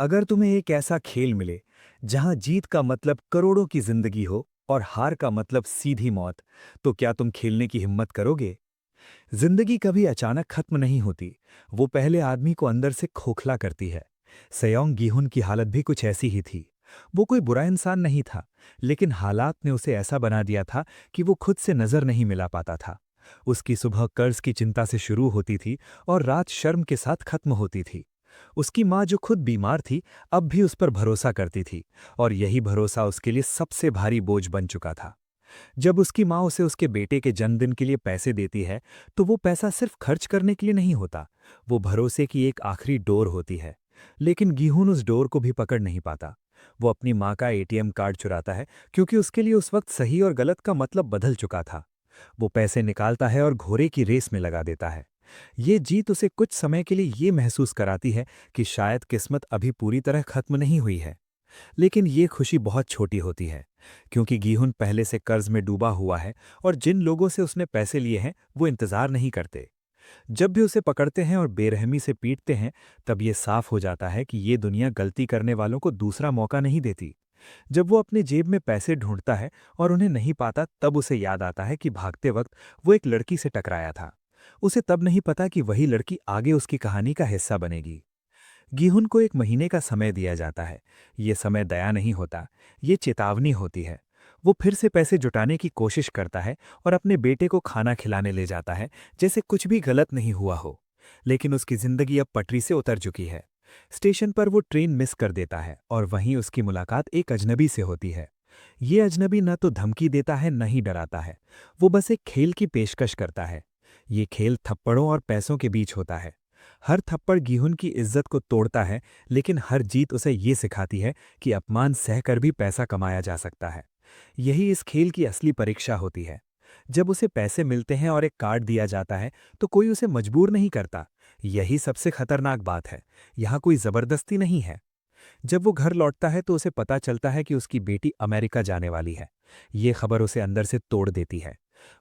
अगर तुम्हें एक ऐसा खेल मिले जहां जीत का मतलब करोड़ों की जिंदगी हो और हार का मतलब सीधी मौत, तो क्या तुम खेलने की हिम्मत करोगे? जिंदगी कभी अचानक खत्म नहीं होती। वो पहले आदमी को अंदर से खोखला करती है। सयोंग गीहुन की हालत भी कुछ ऐसी ही थी। वो कोई बुरा इंसान नहीं था, लेकिन हालात ने उसे ऐसा बना दिया था कि वो खुद से नजर नहीं मिला पाता था। उसकी सुबह कर्ज की चिंता से शुरू होती थी और रात शर्म के साथ खत्म होती थी। उसकी माँ जो खुद बीमार थी, अब भी उस पर भरोसा करती थी, और यही भरोसा उसके लिए सबसे भारी बोझ बन चुका था। जब उसकी माँ उसे उसके बेटे के जन्मदिन के लिए पैसे देती है, तो वो पैसा सिर्फ खर्च करने के लिए नहीं होता, वो भरोसे की एक आखिरी डोर होती है। लेकिन गीहून उस डोर को भी पकड़ नहीं पाता। वो अपनी माँ का एटीएम कार्ड चुराता है, क्योंकि उसके लिए उस वक्त सही और गलत का मतलब बदल चुका था। वो पैसे निकालता है और घोड़े की रेस में लगा देता है। ये जीत उसे कुछ समय के लिए ये महसूस कराती है कि शायद किस्मत अभी पूरी तरह खत्म नहीं हुई है। लेकिन ये खुशी बहुत छोटी होती है, क्योंकि गीहुन पहले से कर्ज में डूबा हुआ है और जिन लोगों से उसने पैसे लिए हैं वो इंतजार नहीं करते। जब भी उसे पकड़ते हैं और बेरहमी से पीटते हैं, तब ये साफ हो जाता है कि ये दुनिया गलती करने वालों को दूसरा मौका नहीं देती। जब वो अपनी जेब में पैसे ढूंढता है और उन्हें नहीं पाता, तब उसे याद आता है कि भागते वक्त वो एक लड़की से टकराया था। उसे तब नहीं पता कि वही लड़की आगे उसकी कहानी का हिस्सा बनेगी। गीहुन को 1 महीने का समय दिया जाता है। ये समय दया नहीं होता, ये चेतावनी होती है। वो फिर से पैसे जुटाने की कोशिश करता है और अपने बेटे को खाना खिलाने ले जाता है, जैसे कुछ भी गलत नहीं हुआ हो। लेकिन उसकी जिंदगी अब पटरी से उतर चुकी है। स्टेशन पर वो ट्रेन मिस कर देता है और वहीं उसकी मुलाकात एक अजनबी से होती है। ये अजनबी न तो धमकी देता है, न ही डराता है। वो बस एक खेल की पेशकश करता है। ये खेल थप्पड़ों और पैसों के बीच होता है। हर थप्पड़ गीहुन की इज्जत को तोड़ता है, लेकिन हर जीत उसे ये सिखाती है कि अपमान सहकर भी पैसा कमाया जा सकता है। यही इस खेल की असली परीक्षा होती है। जब उसे पैसे मिलते हैं और एक कार्ड दिया जाता है, तो कोई उसे मजबूर नहीं करता। यही सबसे खतरनाक बात है। यहाँ कोई जबरदस्ती नहीं है। जब वो घर लौटता है तो उसे पता चलता है कि उसकी बेटी अमेरिका जाने वाली है। ये खबर उसे अंदर से तोड़ देती है।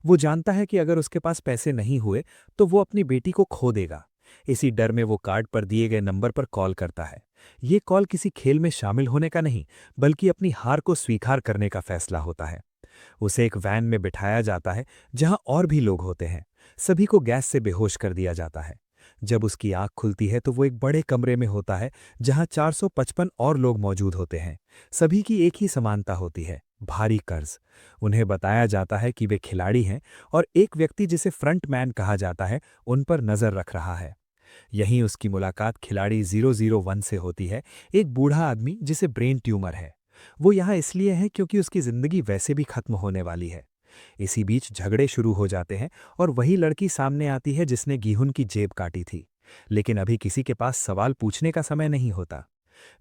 वो जानता है कि अगर उसके पास पैसे नहीं हुए, तो वो अपनी बेटी को खो देगा। इसी डर में वो कार्ड पर दिए गए नंबर पर कॉल करता है। ये कॉल किसी खेल में शामिल होने का नहीं, बल्कि अपनी हार को स्वीकार करने का फैसला होता है। उसे एक वैन में बिठाया जाता है, जहां और भी लोग होते हैं। सभी को गैस से बेहोश कर दिया जाता है। जब उसकी आंख खुलती है तो वो एक बड़े कमरे में होता है, जहां 455 और लोग मौजूद होते हैं। सभी की एक ही समानता होती है, भारी कर्ज। उन्हें बताया जाता है कि वे खिलाड़ी हैं, और एक व्यक्ति जिसे फ्रंट मैन कहा जाता है, उन पर नजर रख रहा है। यहीं उसकी मुलाकात खिलाड़ी 001 से होती है, एक बूढ़ा आदमी जिसे ब्रेन ट्यूमर है। वो यहाँ इसलिए है क्योंकि उसकी जिंदगी वैसे भी खत्म होने वाली है। इसी बीच झगड़े शुरू हो जाते हैं और वही लड़की सामने आती है जिसने गीहुन की जेब काटी थी। लेकिन अभी किसी के पास सवाल पूछने का समय नहीं होता।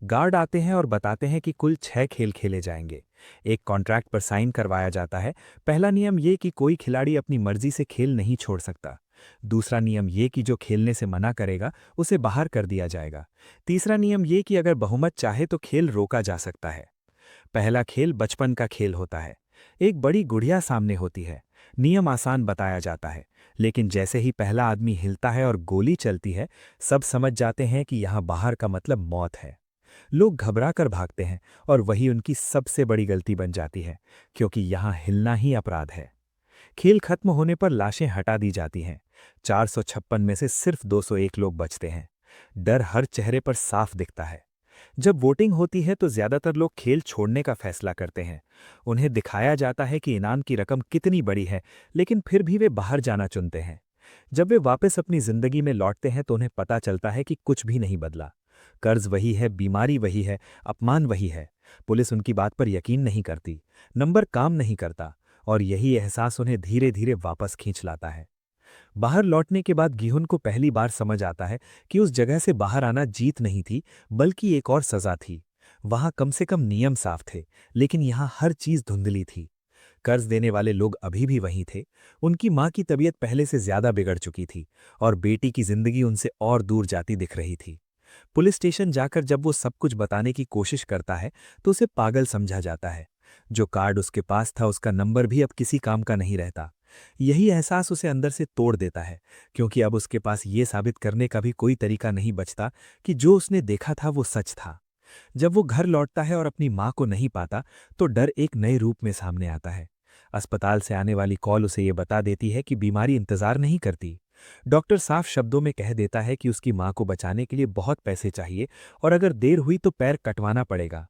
गार्ड आते हैं और बताते हैं कि कुल 6 खेल खेले जाएंगे। एक कॉन्ट्रैक्ट पर साइन करवाया जाता है। पहला नियम ये कि कोई खिलाड़ी अपनी मर्जी से खेल नहीं छोड़ सकता। दूसरा नियम ये कि जो खेलने से मना करेगा उसे बाहर कर दिया जाएगा। तीसरा नियम ये कि अगर बहुमत चाहे तो खेल रोका जा सकता है। पहला खेल बचपन का खेल होता है। एक बड़ी गुड़िया सामने होती है। नियम आसान बताया जाता है, लेकिन जैसे ही पहला आदमी हिलता है और गोली चलती है, सब समझ जाते हैं कि यहाँ बाहर का मतलब मौत है। लोग घबरा कर भागते हैं, और वही उनकी सबसे बड़ी गलती बन जाती है, क्योंकि यहाँ हिलना ही अपराध है। खेल खत्म होने पर लाशें हटा दी जाती हैं। 456 में से सिर्फ 201 लोग बचते हैं। डर हर चेहरे पर साफ दिखता है। जब वोटिंग होती है तो ज्यादातर लोग खेल छोड़ने का फैसला करते हैं। उन्हें दिखाया जाता है कि इनाम की रकम कितनी बड़ी है, लेकिन फिर भी वे बाहर जाना चुनते हैं। जब वे वापस अपनी जिंदगी में लौटते हैं तो उन्हें पता चलता है कि कुछ भी नहीं बदला। कर्ज वही है, बीमारी वही है, अपमान वही है। पुलिस उनकी बात पर यकीन नहीं करती, नंबर काम नहीं करता, और यही एहसास उन्हें धीरे धीरे वापस खींच लाता है। बाहर लौटने के बाद गीहुन को पहली बार समझ आता है कि उस जगह से बाहर आना जीत नहीं थी, बल्कि एक और सजा थी। वहां कम से कम नियम साफ थे, लेकिन यहां हर चीज धुंधली थी। कर्ज देने वाले लोग अभी भी वहीं थे। उनकी मां की तबीयत पहले से ज्यादा बिगड़ चुकी थी, और बेटी की जिंदगी उनसे और दूर जाती दिख रही थी। पुलिस स्टेशन जाकर जब वो सब कुछ बताने की कोशिश करता है, तो उसे पागल समझा जाता है। जो कार्ड उसके पास था उसका नंबर भी अब किसी काम का नहीं रहता। यही एहसास उसे अंदर से तोड़ देता है, क्योंकि अब उसके पास ये साबित करने का भी कोई तरीका नहीं बचता कि जो उसने देखा था वो सच था। जब वो घर लौटता है और अपनी माँ को नहीं पाता, तो डर एक नए रूप में सामने आता है। अस्पताल से आने वाली कॉल उसे ये बता देती है कि बीमारी इंतजार नहीं करती। डॉक्टर साफ शब्दों में कह देता है कि उसकी माँ को बचाने के लिए बहुत पैसे चाहिए और अगर देर हुई तो पैर कटवाना पड़ेगा।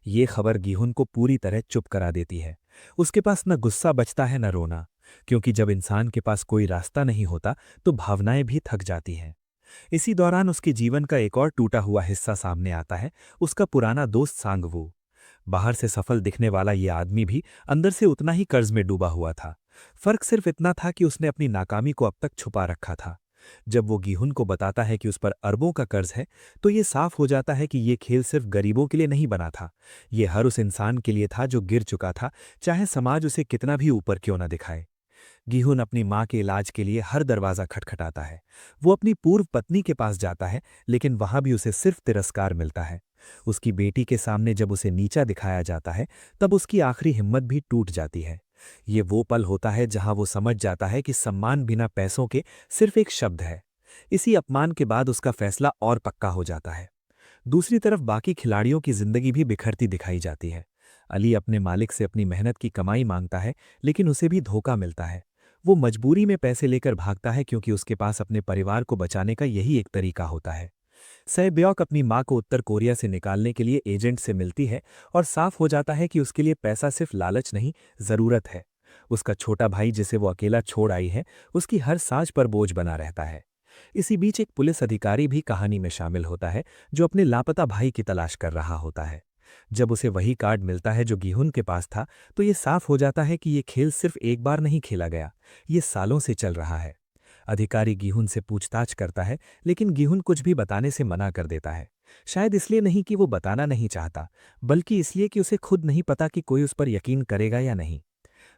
ये खबर गीहुन को पूरी तरह चुप करा देती है। उसके पास न गुस्सा बचता है न रोना, क्योंकि जब इंसान के पास कोई रास्ता नहीं होता तो भावनाएं भी थक जाती हैं। इसी दौरान उसके जीवन का एक और टूटा हुआ हिस्सा सामने आता है, उसका पुराना दोस्त सांगवू। बाहर से सफल दिखने वाला ये आदमी भी अंदर से उतना ही कर्ज में डूबा हुआ था। फर्क सिर्फ इतना था कि उसने अपनी नाकामी को अब तक छुपा रखा था। जब वो गीहुन को बताता है कि उस पर अरबों का कर्ज है, तो ये साफ हो जाता है कि ये खेल सिर्फ गरीबों के लिए नहीं बना था। ये हर उस इंसान के लिए था जो गिर चुका था, चाहे समाज उसे कितना भी ऊपर क्यों न दिखाए। गीहुन अपनी माँ के इलाज के लिए हर दरवाज़ा खटखटाता है। वो अपनी पूर्व पत्नी के पास जाता है, लेकिन वहाँ भी उसे सिर्फ तिरस्कार मिलता है। उसकी बेटी के सामने जब उसे नीचा दिखाया जाता है, तब उसकी आखिरी हिम्मत भी टूट जाती है। ये वो पल होता है जहाँ वो समझ जाता है कि सम्मान बिना पैसों के सिर्फ एक शब्द है। इसी अपमान के बाद उसका फैसला और पक्का हो जाता है। दूसरी तरफ बाकी खिलाड़ियों की जिंदगी भी बिखरती दिखाई जाती है। अली अपने मालिक से अपनी मेहनत की कमाई मांगता है, लेकिन उसे भी धोखा मिलता है। वो मजबूरी में पैसे लेकर भागता है क्योंकि उसके पास अपने परिवार को बचाने का यही एक तरीका होता है। सैब्योक अपनी मां को उत्तर कोरिया से निकालने के लिए एजेंट से मिलती है और साफ हो जाता है कि उसके लिए पैसा सिर्फ लालच नहीं, जरूरत है। उसका छोटा भाई जिसे वो अकेला छोड़ आई है, उसकी हर सांस पर बोझ बना रहता है। इसी बीच एक पुलिस अधिकारी भी कहानी में शामिल होता है, जो अपने लापता भाई की तलाश कर रहा होता है। जब उसे वही कार्ड मिलता है जो गीहुन के पास था, तो ये साफ हो जाता है कि ये खेल सिर्फ एक बार नहीं खेला गया, ये सालों से चल रहा है। अधिकारी गीहुन से पूछताछ करता है, लेकिन गीहुन कुछ भी बताने से मना कर देता है। शायद इसलिए नहीं कि वो बताना नहीं चाहता, बल्कि इसलिए कि उसे खुद नहीं पता कि कोई उस पर यकीन करेगा या नहीं।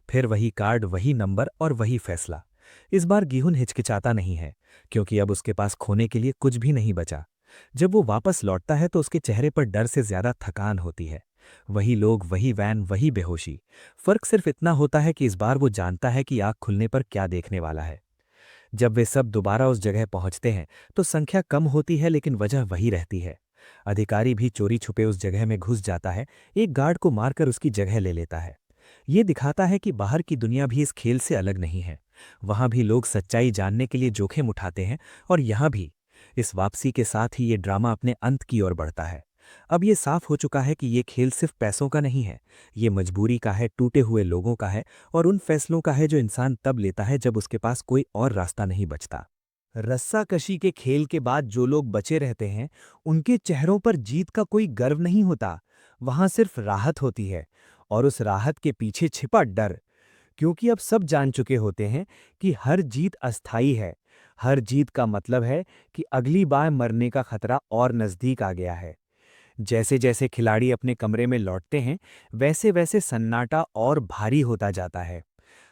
फिर वही कार्ड, वही नंबर और वही फैसला। इस बार गीहुन हिचकिचाता नहीं है, क्योंकि अब उसके पास खोने के लिए कुछ भी नहीं बचा। जब वो वापस लौटता है तो उसके चेहरे पर डर से ज्यादा थकान होती है। वही लोग, वही वैन, वही बेहोशी। फर्क सिर्फ इतना होता है कि इस बार वो जानता है कि आग खुलने पर क्या देखने वाला है। जब वे सब दोबारा उस जगह पहुंचते हैं, तो संख्या कम होती है, लेकिन वजह वही रहती है। अधिकारी भी चोरी छुपे उस जगह में घुस जाता है, एक गार्ड को मारकर उसकी जगह ले लेता है। ये दिखाता है कि बाहर की दुनिया भी इस खेल से अलग नहीं है। वहां भी लोग सच्चाई जानने के लिए जोखिम उठाते हैं, और यहां भी। इस वापसी के साथ ही ये ड्रामा अपने अंत की ओर बढ़ता है। अब ये साफ हो चुका है कि ये खेल सिर्फ पैसों का नहीं है, ये मजबूरी का है, टूटे हुए लोगों का है, और उन फैसलों का है जो इंसान तब लेता है जब उसके पास कोई और रास्ता नहीं बचता। रस्साकशी के खेल के बाद जो लोग बचे रहते हैं, उनके चेहरों पर जीत का कोई गर्व नहीं होता। वहां सिर्फ राहत होती है, और उस राहत के पीछे छिपा डर। क्योंकि अब सब जान चुके होते हैं कि हर जीत अस्थायी है। हर जीत का मतलब है कि अगली बार मरने का खतरा और नजदीक आ गया है। जैसे जैसे खिलाड़ी अपने कमरे में लौटते हैं, वैसे वैसे सन्नाटा और भारी होता जाता है।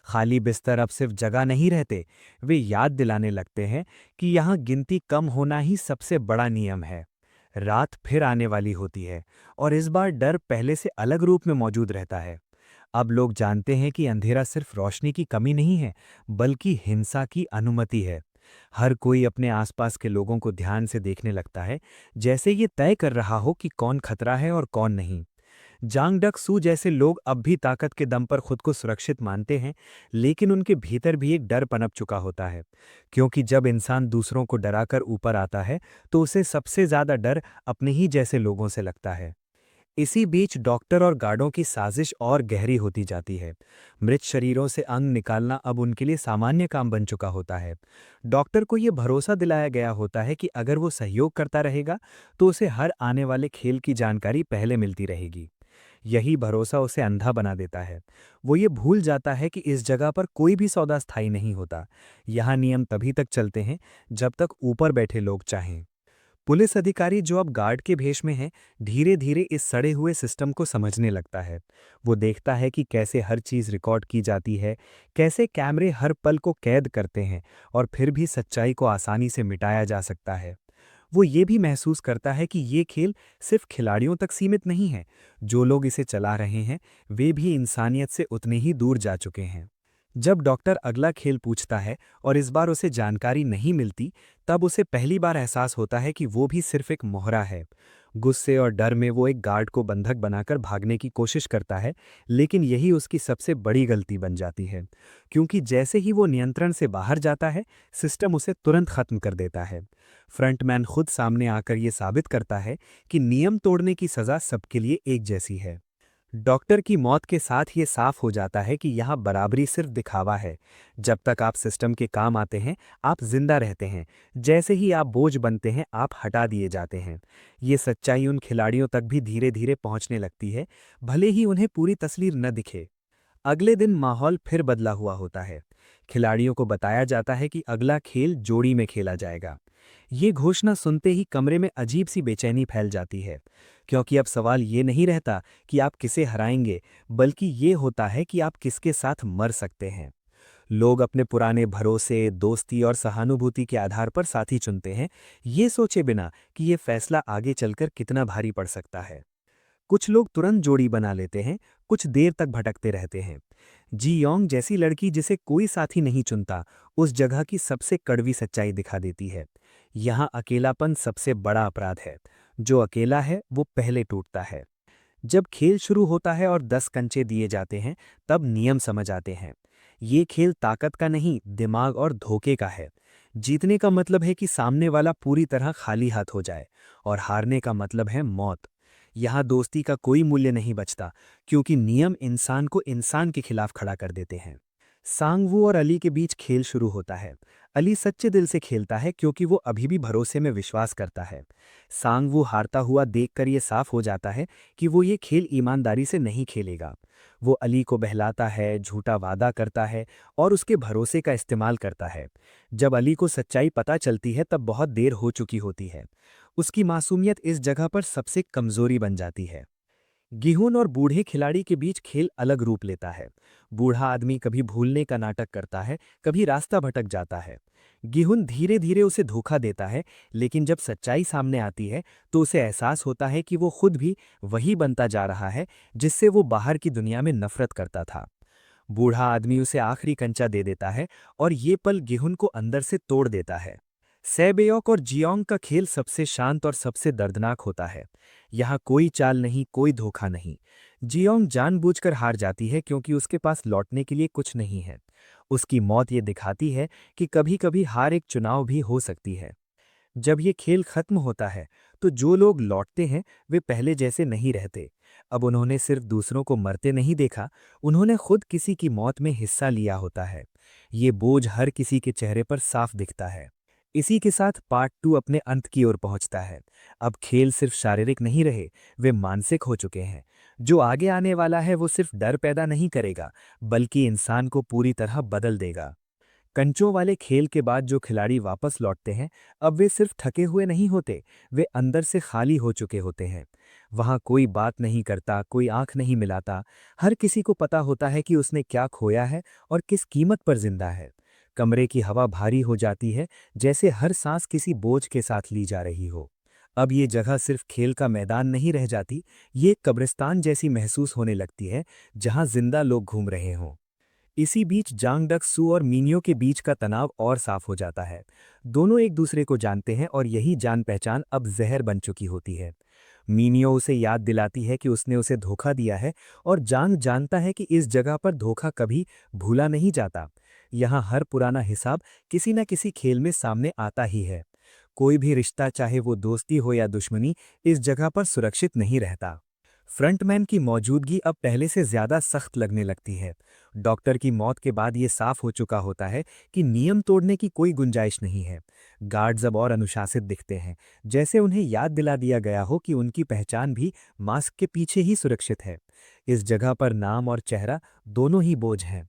खाली बिस्तर अब सिर्फ जगह नहीं रहते, वे याद दिलाने लगते हैं कि यहाँ गिनती कम होना ही सबसे बड़ा नियम है। रात फिर आने वाली होती है, और इस बार डर पहले से अलग रूप में मौजूद रहता है। अब लोग जानते हैं कि अंधेरा सिर्फ रोशनी की कमी नहीं है, बल्कि हिंसा की अनुमति है। हर कोई अपने आसपास के लोगों को ध्यान से देखने लगता है, जैसे ये तय कर रहा हो कि कौन खतरा है और कौन नहीं। जांग डक सू जैसे लोग अब भी ताकत के दम पर खुद को सुरक्षित मानते हैं, लेकिन उनके भीतर भी एक डर पनप चुका होता है। क्योंकि जब इंसान दूसरों को डराकर ऊपर आता है, तो उसे सबसे ज्यादा डर अपने ही जैसे लोगों से लगता है। इसी बीच डॉक्टर और गार्डों की साजिश और गहरी होती जाती है। मृत शरीरों से अंग निकालना अब उनके लिए सामान्य काम बन चुका होता है। डॉक्टर को ये भरोसा दिलाया गया होता है कि अगर वो सहयोग करता रहेगा, तो उसे हर आने वाले खेल की जानकारी पहले मिलती रहेगी। यही भरोसा उसे अंधा बना देता है। वो ये भूल जाता है कि इस जगह पर कोई भी सौदा स्थायी नहीं होता। यहाँ नियम तभी तक चलते हैं जब तक ऊपर बैठे लोग चाहें। पुलिस अधिकारी जो अब गार्ड के भेष में है, धीरे धीरे इस सड़े हुए सिस्टम को समझने लगता है। वो देखता है कि कैसे हर चीज़ रिकॉर्ड की जाती है, कैसे कैमरे हर पल को कैद करते हैं, और फिर भी सच्चाई को आसानी से मिटाया जा सकता है। वो ये भी महसूस करता है कि ये खेल सिर्फ खिलाड़ियों तक सीमित नहीं है। जो लोग इसे चला रहे हैं, वे भी इंसानियत से उतने ही दूर जा चुके हैं। जब डॉक्टर अगला खेल पूछता है और इस बार उसे जानकारी नहीं मिलती, तब उसे पहली बार एहसास होता है कि वो भी सिर्फ एक मोहरा है। गुस्से और डर में वो एक गार्ड को बंधक बनाकर भागने की कोशिश करता है, लेकिन यही उसकी सबसे बड़ी गलती बन जाती है, क्योंकि जैसे ही वो नियंत्रण से बाहर जाता है, सिस्टम उसे तुरंत खत्म कर देता है। फ्रंटमैन खुद सामने आकर ये साबित करता है कि नियम तोड़ने की सज़ा सबके लिए एक जैसी है। डॉक्टर की मौत के साथ ये साफ हो जाता है कि यहाँ बराबरी सिर्फ दिखावा है। जब तक आप सिस्टम के काम आते हैं, आप जिंदा रहते हैं। जैसे ही आप बोझ बनते हैं, आप हटा दिए जाते हैं। ये सच्चाई उन खिलाड़ियों तक भी धीरे धीरे पहुंचने लगती है, भले ही उन्हें पूरी तस्वीर न दिखे। अगले दिन माहौल फिर बदला हुआ होता है। खिलाड़ियों को बताया जाता है कि अगला खेल जोड़ी में खेला जाएगा। ये घोषणा सुनते ही कमरे में अजीब सी बेचैनी फैल जाती है, क्योंकि अब सवाल ये नहीं रहता कि आप किसे हराएंगे, बल्कि ये होता है कि आप किसके साथ मर सकते हैं। लोग अपने पुराने भरोसे, दोस्ती और सहानुभूति के आधार पर साथी चुनते हैं, ये सोचे बिना कि ये फैसला आगे चलकर कितना भारी पड़ सकता है। कुछ लोग तुरंत जोड़ी बना लेते हैं, कुछ देर तक भटकते रहते हैं। जी योंग जैसी लड़की जिसे कोई साथी नहीं चुनता, उस जगह की सबसे कड़वी सच्चाई दिखा देती है। यहाँ अकेलापन सबसे बड़ा अपराध है। जो अकेला है वो पहले टूटता है। जब खेल शुरू होता है और 10 कंचे दिए जाते हैं, तब नियम समझ आते हैं। ये खेल ताकत का नहीं, दिमाग और धोखे का है। जीतने का मतलब है कि सामने वाला पूरी तरह खाली हाथ हो जाए, और हारने का मतलब है मौत। यहाँ दोस्ती का कोई मूल्य नहीं बचता, क्योंकि नियम इंसान को इंसान के खिलाफ खड़ा कर देते हैं। सांगवू और अली के बीच खेल शुरू होता है। अली सच्चे दिल से खेलता है क्योंकि वो अभी भी भरोसे में विश्वास करता है। सांगवू हारता हुआ देखकर ये साफ हो जाता है कि वो ये खेल ईमानदारी से नहीं खेलेगा। वो अली को बहलाता है, झूठा वादा करता है और उसके भरोसे का इस्तेमाल करता है। जब अली को सच्चाई पता चलती है, तब बहुत देर हो चुकी होती है। उसकी मासूमियत इस जगह पर सबसे कमजोरी बन जाती है। गिहुन और बूढ़े खिलाड़ी के बीच खेल अलग रूप लेता है। बूढ़ा आदमी कभी भूलने का नाटक करता है, कभी रास्ता भटक जाता है। गिहुन धीरे धीरे उसे धोखा देता है, लेकिन जब सच्चाई सामने आती है, तो उसे एहसास होता है कि वो खुद भी वही बनता जा रहा है जिससे वो बाहर की दुनिया में नफरत करता था। बूढ़ा आदमी उसे आखिरी कंचा दे देता है, और ये पल गिहुन को अंदर से तोड़ देता है। सेबेयोक और जियोंग का खेल सबसे शांत और सबसे दर्दनाक होता है। यहाँ कोई चाल नहीं, कोई धोखा नहीं। जियोंग जानबूझकर हार जाती है क्योंकि उसके पास लौटने के लिए कुछ नहीं है। उसकी मौत ये दिखाती है कि कभी-कभी हार एक चुनाव भी हो सकती है। जब ये खेल खत्म होता है, तो जो लोग लौटते हैं, वे पहले जैसे नहीं रहते। अब उन्होंने सिर्फ दूसरों को मरते नहीं देखा, उन्होंने खुद किसी की मौत में हिस्सा लिया होता है। ये बोझ हर किसी के चेहरे पर साफ दिखता है। इसी के साथ पार्ट 2 अपने अंत की ओर पहुंचता है। अब खेल सिर्फ शारीरिक नहीं रहे, वे मानसिक हो चुके हैं। जो आगे आने वाला है वो सिर्फ डर पैदा नहीं करेगा, बल्कि इंसान को पूरी तरह बदल देगा। कंचों वाले खेल के बाद जो खिलाड़ी वापस लौटते हैं, अब वे सिर्फ थके हुए नहीं होते, वे अंदर से खाली हो चुके होते हैं। वहां कोई बात नहीं करता, कोई आंख नहीं मिलाता। हर किसी को पता होता है कि उसने क्या खोया है और किस कीमत पर जिंदा है। कमरे की हवा भारी हो जाती है, जैसे हर सांस किसी बोझ के साथ ली जा रही हो। अब ये जगह सिर्फ खेल का मैदान नहीं रह जाती, ये एक कब्रिस्तान जैसी महसूस होने लगती है, जहां जिंदा लोग घूम रहे हों। इसी बीच जांग डक सू और मीनियो के बीच का तनाव और साफ हो जाता है। दोनों एक दूसरे को जानते हैं और यही जान पहचान अब जहर बन चुकी होती है। मीनियो उसे याद दिलाती है कि उसने उसे धोखा दिया है, और जांग जानता है कि इस जगह पर धोखा कभी भूला नहीं जाता। यहाँ हर पुराना हिसाब किसी न किसी खेल में सामने आता ही है। कोई भी रिश्ता, चाहे वो दोस्ती हो या दुश्मनी, इस जगह पर सुरक्षित नहीं रहता। फ्रंटमैन की मौजूदगी अब पहले से ज्यादा सख्त लगने लगती है। डॉक्टर की मौत के बाद ये साफ हो चुका होता है कि नियम तोड़ने की कोई गुंजाइश नहीं है। गार्ड्स अब और अनुशासित दिखते हैं, जैसे उन्हें याद दिला दिया गया हो कि उनकी पहचान भी मास्क के पीछे ही सुरक्षित है। इस जगह पर नाम और चेहरा दोनों ही बोझ हैं।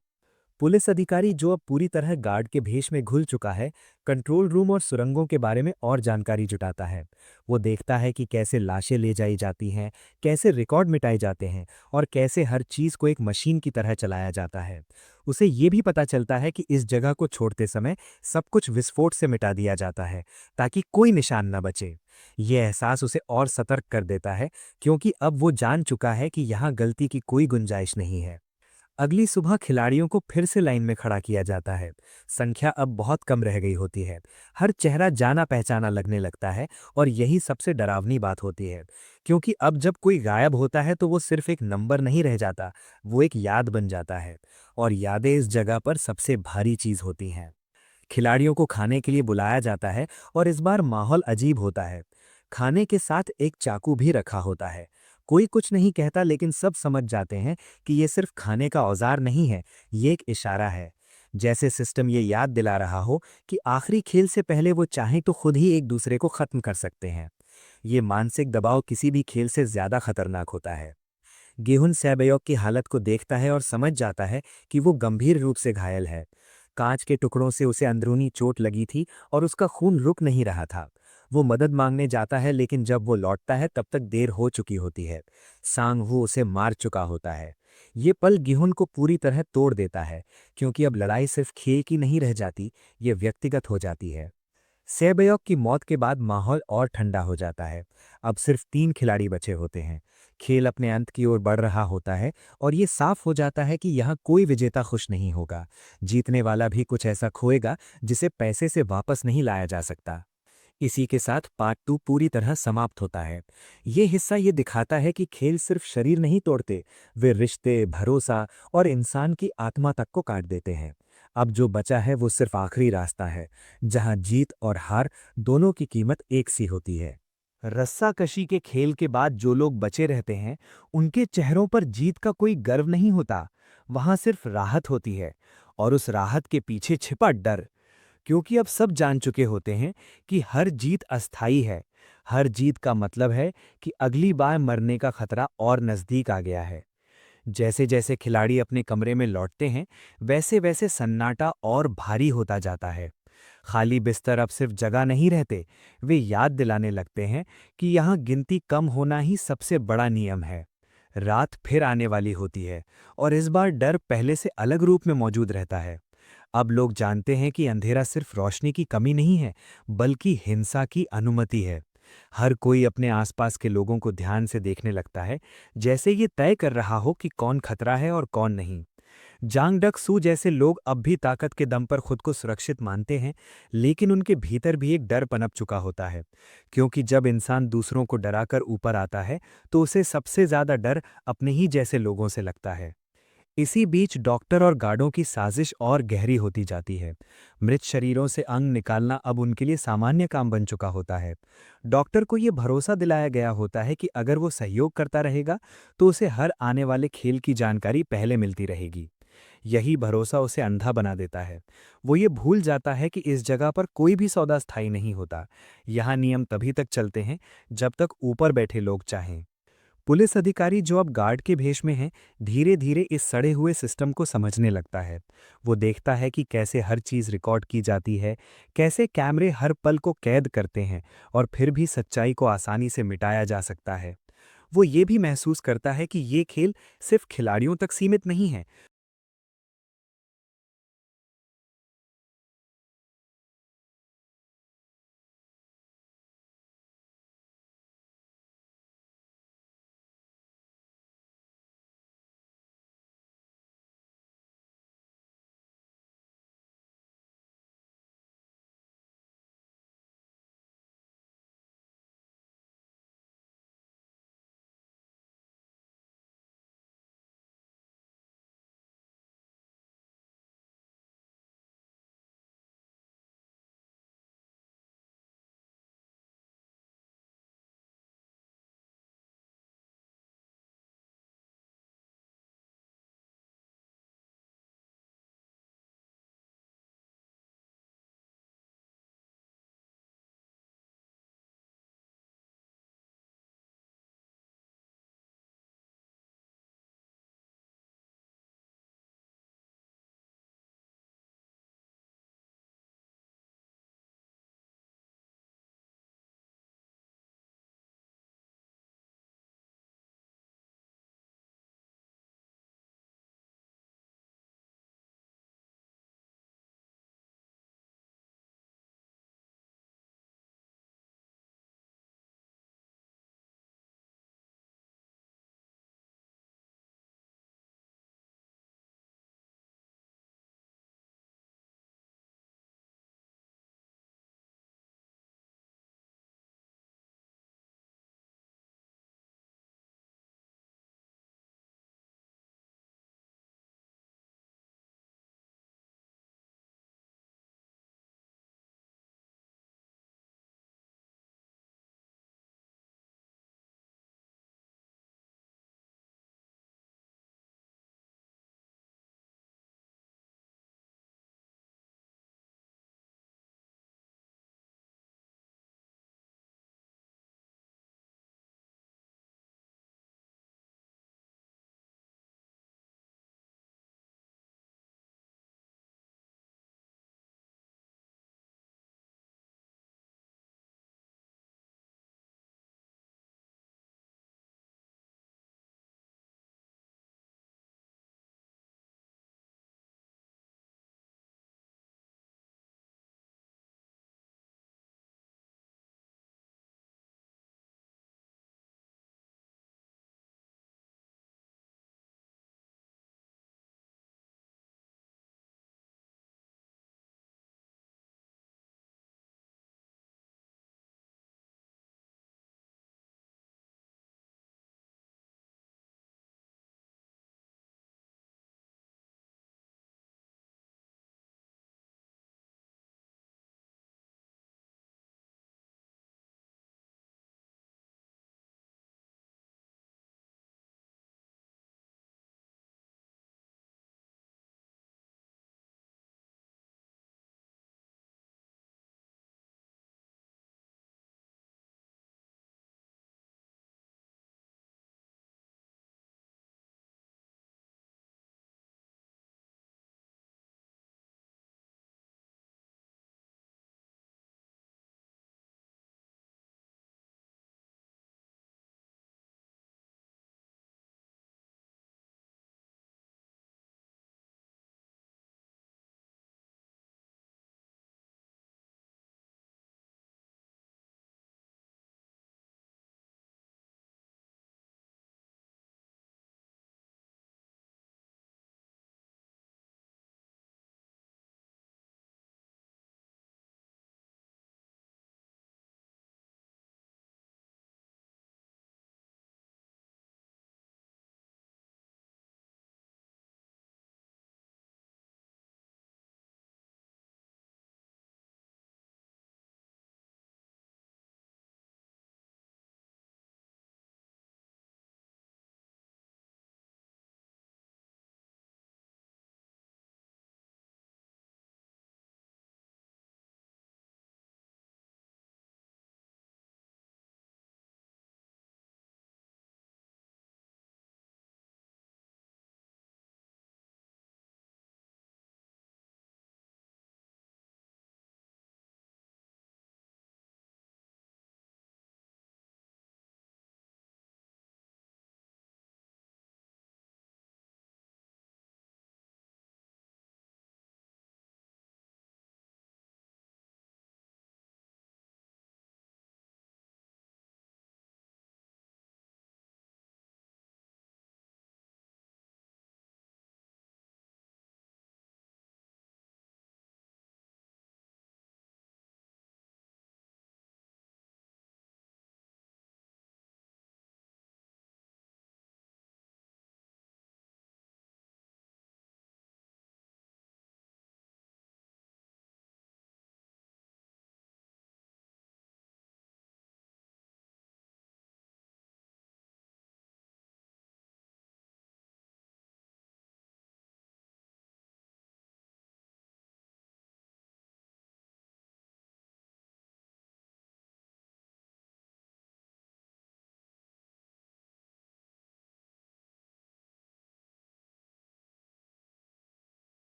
पुलिस अधिकारी, जो अब पूरी तरह गार्ड के भेष में घुल चुका है, कंट्रोल रूम और सुरंगों के बारे में और जानकारी जुटाता है। वो देखता है कि कैसे लाशें ले जाई जाती हैं, कैसे रिकॉर्ड मिटाए जाते हैं, और कैसे हर चीज़ को एक मशीन की तरह चलाया जाता है। उसे ये भी पता चलता है कि इस जगह को छोड़ते समय सब कुछ विस्फोट से मिटा दिया जाता है, ताकि कोई निशान न बचे। ये एहसास उसे और सतर्क कर देता है, क्योंकि अब वो जान चुका है कि यहाँ गलती की कोई गुंजाइश नहीं है। अगली सुबह खिलाड़ियों को फिर से लाइन में खड़ा किया जाता है। संख्या अब बहुत कम रह गई होती है। हर चेहरा जाना पहचाना लगने लगता है और यही सबसे डरावनी बात होती है, क्योंकि अब जब कोई गायब होता है तो वो सिर्फ एक नंबर नहीं रह जाता, वो एक याद बन जाता है। और यादें इस जगह पर सबसे भारी चीज होती हैं। खिलाड़ियों को खाने के लिए बुलाया जाता है और इस बार माहौल अजीब होता है। खाने के साथ एक चाकू भी रखा होता है। कोई कुछ नहीं कहता, लेकिन सब समझ जाते हैं कि ये सिर्फ खाने का औजार नहीं है, ये एक इशारा है। जैसे सिस्टम ये याद दिला रहा हो कि आखिरी खेल से पहले वो चाहें तो खुद ही एक दूसरे को खत्म कर सकते हैं। ये मानसिक दबाव किसी भी खेल से ज्यादा खतरनाक होता है। गेहुन सैबयौक की हालत को देखता है और समझ जाता है कि वो गंभीर रूप से घायल है। कांच के टुकड़ों से उसे अंदरूनी चोट लगी थी और उसका खून रुक नहीं रहा था। वो मदद मांगने जाता है, लेकिन जब वो लौटता है तब तक देर हो चुकी होती है। सांग हू उसे मार चुका होता है। ये पल गेहुन को पूरी तरह तोड़ देता है, क्योंकि अब लड़ाई सिर्फ खेल की नहीं रह जाती, ये व्यक्तिगत हो जाती है। सेबयौक की मौत के बाद माहौल और ठंडा हो जाता है। अब सिर्फ 3 खिलाड़ी बचे होते हैं। खेल अपने अंत की ओर बढ़ रहा होता है और ये साफ हो जाता है कि यहाँ कोई विजेता खुश नहीं होगा। जीतने वाला भी कुछ ऐसा खोएगा जिसे पैसे से वापस नहीं लाया जा सकता। इसी के साथ पार्ट 2 पूरी तरह समाप्त होता है। ये हिस्सा ये दिखाता है कि खेल सिर्फ शरीर नहीं तोड़ते, वे रिश्ते, भरोसा और इंसान की आत्मा तक को काट देते हैं। अब जो बचा है वो सिर्फ आखिरी रास्ता है, जहां जीत और हार दोनों की कीमत एक सी होती है। रस्साकशी के खेल के बाद जो लोग बचे रहते हैं, उनके चेहरों पर जीत का कोई गर्व नहीं होता। वहां सिर्फ राहत होती है, और उस राहत के पीछे छिपा डर, क्योंकि अब सब जान चुके होते हैं कि हर जीत अस्थायी है। हर जीत का मतलब है कि अगली बार मरने का खतरा और नजदीक आ गया है। जैसे जैसे खिलाड़ी अपने कमरे में लौटते हैं, वैसे वैसे सन्नाटा और भारी होता जाता है। खाली बिस्तर अब सिर्फ जगह नहीं रहते, वे याद दिलाने लगते हैं कि यहाँ गिनती कम होना ही सबसे बड़ा नियम है। रात फिर आने वाली होती है, और इस बार डर पहले से अलग रूप में मौजूद रहता है। अब लोग जानते हैं कि अंधेरा सिर्फ रोशनी की कमी नहीं है, बल्कि हिंसा की अनुमति है। हर कोई अपने आसपास के लोगों को ध्यान से देखने लगता है, जैसे ये तय कर रहा हो कि कौन खतरा है और कौन नहीं। जांग डक सू जैसे लोग अब भी ताकत के दम पर खुद को सुरक्षित मानते हैं, लेकिन उनके भीतर भी एक डर पनप चुका होता है, क्योंकि जब इंसान दूसरों को डराकर ऊपर आता है, तो उसे सबसे ज्यादा डर अपने ही जैसे लोगों से लगता है। इसी बीच डॉक्टर और गार्डों की साजिश और गहरी होती जाती है। मृत शरीरों से अंग निकालना अब उनके लिए सामान्य काम बन चुका होता है। डॉक्टर को ये भरोसा दिलाया गया होता है कि अगर वो सहयोग करता रहेगा, तो उसे हर आने वाले खेल की जानकारी पहले मिलती रहेगी। यही भरोसा उसे अंधा बना देता है। वो ये भूल जाता है कि इस जगह पर कोई भी सौदा स्थायी नहीं होता। यहाँ नियम तभी तक चलते हैं जब तक ऊपर बैठे लोग चाहें। पुलिस अधिकारी, जो अब गार्ड के भेष में है, धीरे धीरे इस सड़े हुए सिस्टम को समझने लगता है। वो देखता है कि कैसे हर चीज रिकॉर्ड की जाती है, कैसे कैमरे हर पल को कैद करते हैं, और फिर भी सच्चाई को आसानी से मिटाया जा सकता है। वो ये भी महसूस करता है कि ये खेल सिर्फ खिलाड़ियों तक सीमित नहीं है।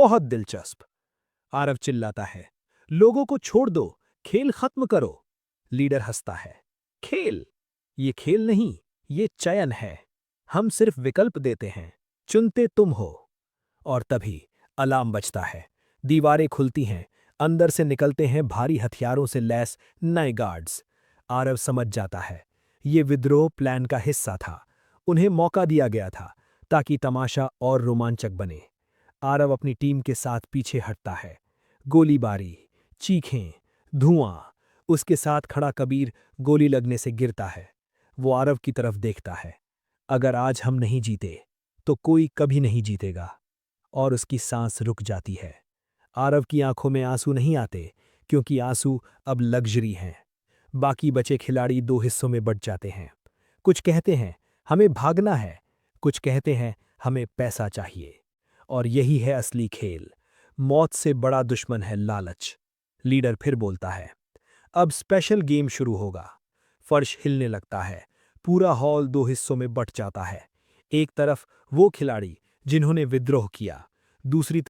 बहुत दिलचस्प। आरव चिल्लाता है, लोगों को छोड़ दो, खेल खत्म करो। लीडर हंसता है, खेल? ये खेल नहीं, ये चयन है। हम सिर्फ विकल्प देते हैं, चुनते तुम हो। और तभी अलार्म बजता है, दीवारें खुलती हैं, अंदर से निकलते हैं भारी हथियारों से लैस नए गार्ड्स। आरव समझ जाता है, ये विद्रोह प्लान का हिस्सा था। उन्हें मौका दिया गया था ताकि तमाशा और रोमांचक बने। आरव अपनी टीम के साथ पीछे हटता है। गोलीबारी, चीखें, धुआं। उसके साथ खड़ा कबीर गोली लगने से गिरता है। वो आरव की तरफ देखता है। अगर आज हम नहीं जीते तो कोई कभी नहीं जीतेगा। और उसकी सांस रुक जाती है। आरव की आंखों में आंसू नहीं आते, क्योंकि आंसू अब लग्जरी हैं। बाकी बचे खिलाड़ी दो हिस्सों में बंट जाते हैं। कुछ कहते हैं हमें भागना है, कुछ कहते हैं हमें पैसा चाहिए। और यही है असली खेल। मौत से बड़ा दुश्मन है लालच। लीडर फिर बोलता है, अब स्पेशल गेम शुरू होगा। फर्श हिलने लगता है। पूरा हॉल दो हिस्सों में बंट जाता है। एक तरफ वो खिलाड़ी जिन्होंने विद्रोह किया, दूसरी